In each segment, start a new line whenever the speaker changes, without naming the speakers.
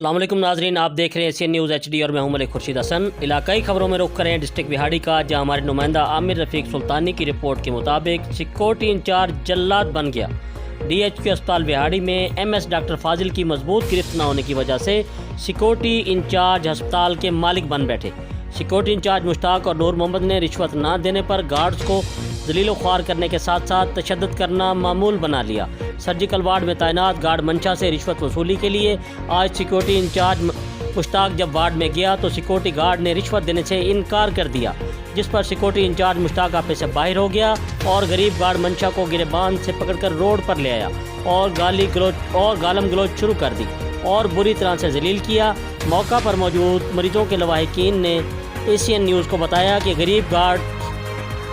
अस्सलाम वालेकुम नाजरीन, आप देख रहे हैं एशियन न्यूज़ HD और मैं हूं मलिक खुर्शीद हसन। इलाकाई खबरों में रुख करें डिस्ट्रिक्ट व़ाड़ी का, जहां हमारे नुमाइंदा आमिर रफ़ीक सुल्तानी की रिपोर्ट के मुताबिक सिक्योरिटी इंचार्ज जल्लाद बन गया। DHQ अस्पताल व़ाड़ी में MS डॉक्टर फाजिल की मजबूत गिरफ्त न होने की वजह से सिक्योरिटी इंचार्ज अस्पताल के मालिक बन बैठे। सिक्योरिटी इंचार्ज मुश्ताक और नूर मोहम्मद ने रिश्वत न देने पर गार्ड्स को जलीलो ख्वार करने के साथ साथ तशद्दुद करना मामूल बना लिया। सर्जिकल वार्ड में तैनात गार्ड मंशा से रिश्वत वसूली के लिए आज सिक्योरिटी इंचार्ज मुश्ताक जब वार्ड में गया तो सिक्योरिटी गार्ड ने रिश्वत देने से इनकार कर दिया, जिस पर सिक्योरिटी इंचार्ज मुश्ताक आपे से बाहर हो गया और गरीब गार्ड मंशा को गिरबान से पकड़कर रोड पर ले आया और गालम गलोच शुरू कर दी और बुरी तरह से जलील किया। मौका पर मौजूद मरीजों के लवाहिकीन ने एशियन न्यूज़ को बताया कि गरीब गार्ड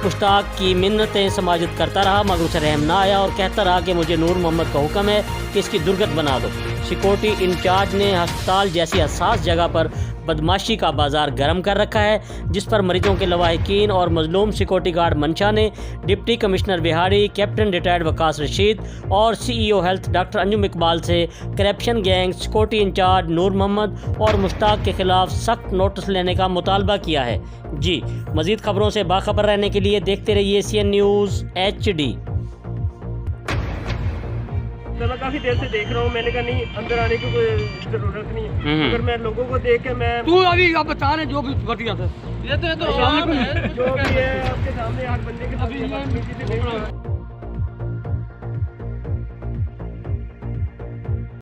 मुश्ताक की मिन्नतें समाजत करता रहा मगर उसे रहम ना आया और कहता रहा कि मुझे नूर मोहम्मद का हुक्म है कि इसकी दुर्गत बना दो। सिक्योरिटी इंचार्ज ने अस्पताल जैसी हसास जगह पर बदमाशी का बाजार गर्म कर रखा है, जिस पर मरीजों के लवाहिकीन और मजलूम सिक्योरिटी गार्ड मंशा ने डिप्टी कमिश्नर व़ाड़ी, कैप्टन रिटायर्ड वकास रशीद और CEO health doctor Anjum Iqbal से corruption gang, security incharge Noor Mohammad और मुश्ताक के खिलाफ सख्त नोटिस लेने का मुतालबा किया है। जी, मज़ीद खबरों से बाखबर रहने के लिए देखते रहिए एशियन न्यूज़ HD।
तो मैं काफी देर से देख रहा हूँ, मैंने कहा नहीं अंदर आने की कोई जरूरत नहीं है। अगर मैं लोगों को देख के मैं
तू अभी आप बता रहे जो भी घटिया था
जो भी है आपके सामने 8 बंदे के साथ